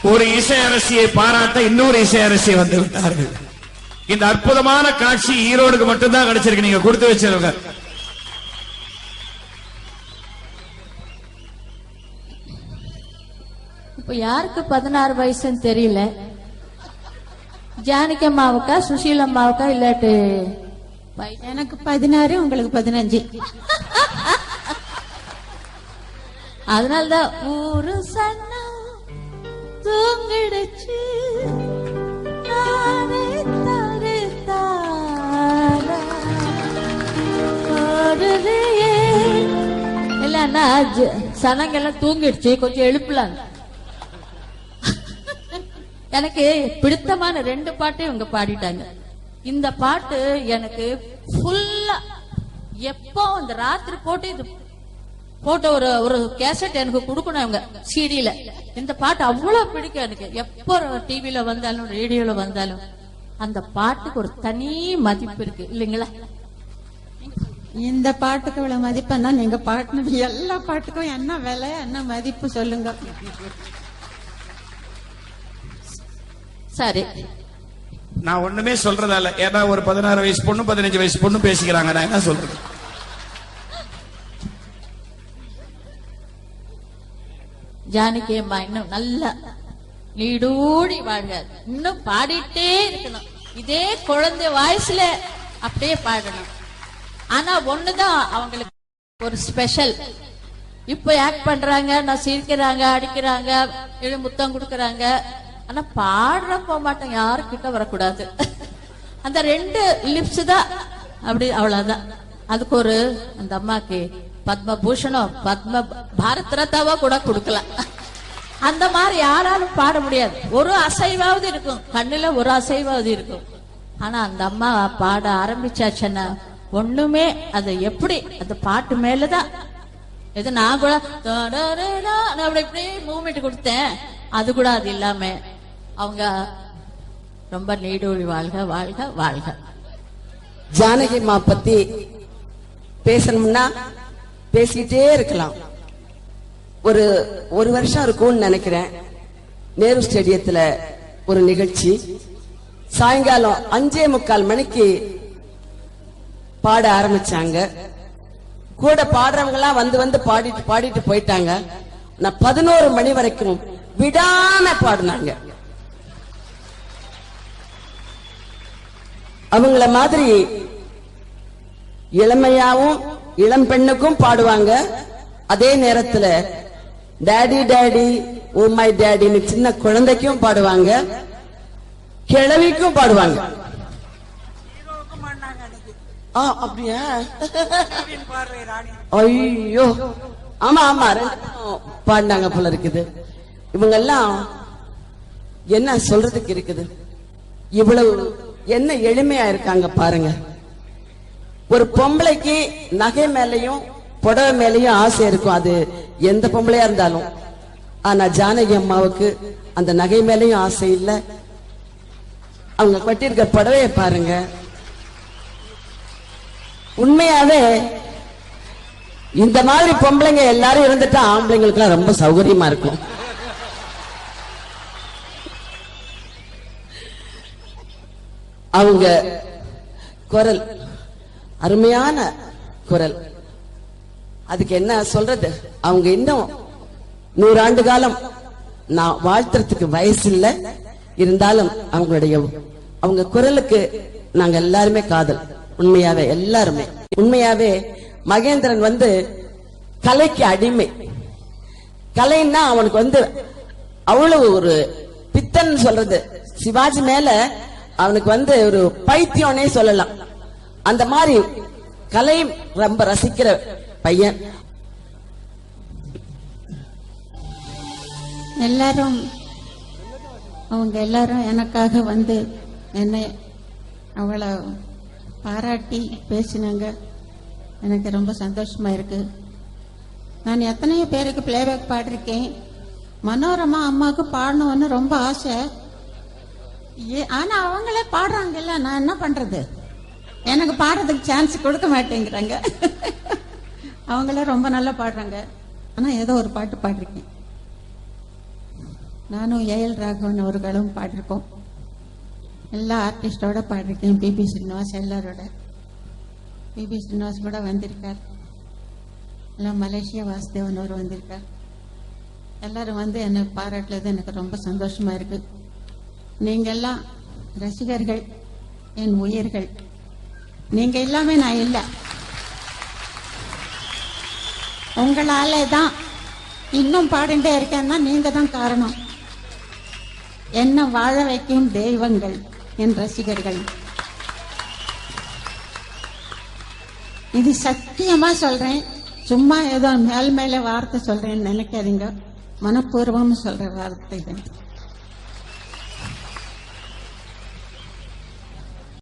ஒரு இசை அரசியை பாராட்ட இன்னொரு இசை அரசியை வந்து விட்டார்கள். இந்த அற்புதமான காட்சி ஈரோடுக்கு மட்டும்தான் கிடைச்சிருக்கு. நீங்க கொடுத்து வச்சிருக்க இப்ப யாருக்கு 16 வயசுன்னு தெரியல. ஜானகி அம்மாவுக்கா சுசீல் அம்மாவுக்கா இல்லாட்டு எனக்கு 16 உங்களுக்கு 15. அதனாலதான் ஊரு சன்னா தூங்கிடுச்சு இல்லன்னா சனங்கெல்லாம் தூங்கிடுச்சு, கொஞ்சம் எழுப்பலாம். எனக்கு பிடித்தமான 2 பாட்டையும் இவங்க பாடிட்டாங்க. இந்த பாட்டு எனக்கு ஃபுல்லா எப்போ அந்த ராத்திரி போட்டு இது போட்ட ஒரு கேசட் எனக்கு கொடுக்கணும் இவங்க சிடியில. இந்த பாட்டு அவ்வளவு பிடிக்கும் எனக்கு. எப்போ டிவில வந்தாலும் ரேடியோல வந்தாலும் அந்த பாட்டுக்கு ஒரு தனி மதிப்பு இருக்கு இல்லைங்களா? இந்த பாட்டுக்கு இவ்வளவு மதிப்புன்னா நீங்க பாட்டுன எல்லா பாட்டுக்கும் என்ன விலை என்ன மதிப்பு சொல்லுங்க. சரி, நான் ஒண்ணுமே சொல்றதால, ஏன்னா ஒரு 16 வயசு பொண்ணு 15 வயசு பொண்ணு பேசிக்கிறாங்க. நான் என்ன சொல்றது? ஜானகி அம்மா இன்னும் நல்லா நீடூடி வாழ்க, இன்னும் பாடிட்டே இருக்கணும். இதே குழந்தை வாய்ஸ்ல அப்படியே பாடணும். ஆனா ஒண்ணுதான் அவங்களுக்கு ஒரு ஸ்பெஷல். இப்ப ஆக்ட் பண்றாங்க, நான் சிரிக்கிறாங்க, அடிக்கிறாங்க, முத்தம் கொடுக்கறாங்க. ஆனா பாடுற போக மாட்டேன், யாருக்கிட்ட வரக்கூடாது. அந்த 2 லிப்ஸ் தான் அப்படி, அவ்வளவுதான். அதுக்கு ஒரு அந்த அம்மாக்கு பத்மபூஷணம் பத்ம பாரத் ரத்தாவா கூட கொடுக்கலாம். அந்த மாதிரி யாராலும் பாட முடியாது. ஒரு அசைவாவது இருக்கும், கண்ணுல ஒரு அசைவாவது இருக்கும். ஆனா அந்த அம்மா பாட ஆரம்பிச்சாச்சுன்னா ஒண்ணுமே அது எப்படி அந்த பாட்டு மேலதான். இது நான் கூட அப்படி இப்படி மூவ்மெண்ட் கொடுத்தேன், அது கூட அது இல்லாம அவங்க ரொம்ப நீடூழி வாழ்க வாழ்க வாழ்க. ஜானகி அம்மா பத்தி பேசணும்னா பேசிட்டே இருக்கலாம். ஒரு வருஷம் இருக்கும்னு நினைக்கிறேன், நேரு ஸ்டேடியத்துல ஒரு நிகழ்ச்சி. சாயங்காலம் 5:45 மணிக்கு பாட ஆரம்பிச்சாங்க. கூட பாடுறவங்க எல்லாம் வந்து பாடிட்டு போயிட்டாங்க. நான் 11 மணி வரைக்கும் விடாம பாடினாங்க. அவங்கள மாதிரி இளமையாவும் இளம் பெண்ணுக்கும் பாடுவாங்க. அதே நேரத்துல டாடி டாடி ஓ மை டாடின்னு சின்ன குழந்தைக்கும் பாடுவாங்க, கிழவிக்கும் பாடுவாங்க. அப்படியா? ஐயோ, ஆமா ஆமா, 2 பாடினாங்க போல இருக்குது. இவங்க எல்லாம் என்ன சொல்றதுக்கு இருக்குது? இவ்வளவு என்ன எளிமையா இருக்காங்க பாருங்க. ஒரு பொம்பளைக்கு நகை மேலையும் புடவை மேலையும் ஆசை இருக்கும், அது எந்த பொம்பளையா இருந்தாலும். ஆனா ஜானகி அம்மாவுக்கு அந்த நகை மேலையும் ஆசை இல்லை. அவங்க கட்டியிருக்க புடவைய பாருங்க. உண்மையாவே இந்த மாதிரி பொம்பளைங்க எல்லாரும் இருந்துட்டா ஆம்பளைங்களுக்கு எல்லாம் ரொம்ப சௌகரியமா இருக்கும். அவங்க குரல் அருமையான குரல். அதுக்கு என்ன சொல்றது? அவங்க இன்னும் 100 ஆண்டு காலம் நான் வாழ்த்துறதுக்கு வயசு இல்லை. இருந்தாலும் அவங்க குரலுக்கு நாங்க எல்லாருமே காதல். உண்மையாவே எல்லாருமே. உண்மையாவே மகேந்திரன் கலைக்கு அடிமை. கலைன்னா அவனுக்கு அவ்வளவு ஒரு பித்தன் சொல்றது. சிவாஜி மேல அவனுக்கு ஒரு பைத்தியம்னே சொல்லலாம். அந்த மாதிரி கலை ரொம்ப ரசிக்கிற பையன். அவங்க எல்லாரும் எனக்காக என்னை அவளை பாராட்டி பேசினாங்க. எனக்கு ரொம்ப சந்தோஷமா இருக்கு. நான் எத்தனையோ பேருக்கு பிளேபேக் பாடிருக்கேன். மனோரமா அம்மாவுக்கு பாடணும்னு ரொம்ப ஆசை. ஆனா அவங்களே பாடுறாங்கல்ல, நான் என்ன பண்றது? எனக்கு பாடுறதுக்கு சான்ஸ் கொடுக்க மாட்டேங்கிறாங்க. அவங்களே ரொம்ப நல்லா பாடுறாங்க. ஆனா ஏதோ ஒரு பாட்டு பாடிருக்கேன். நானும் ஏஎல் ராகவன் அவர்களும் பாடிருக்கோம். எல்லா ஆர்டிஸ்டோட பாடிருக்கேன். பிபி ஸ்ரீனிவாஸ் எல்லாரோட. பிபி ஸ்ரீனிவாஸ் கூட வந்திருக்கார். எல்லாம் மலேசியா வாசுதேவன் அவர் வந்திருக்கார். எல்லாரும் வந்து என்னை பாராட்டுறது எனக்கு ரொம்ப சந்தோஷமா இருக்கு. நீங்க எல்லாம் ரசிகர்கள், என் உயிர்கள். நீங்க எல்லாமே நான் இல்லை. உங்களால தான் இன்னும் பாடிட்டே இருக்கேன்னா நீங்க தான் காரணம். என்ன வாழ வைக்கும் தெய்வங்கள் என் ரசிகர்கள். இது சத்தியமா சொல்றேன். சும்மா ஏதோ மேல் மேல வார்த்தை சொல்றேன்னு நினைக்காதீங்க. மனப்பூர்வம் சொல்ற வார்த்தை தான்.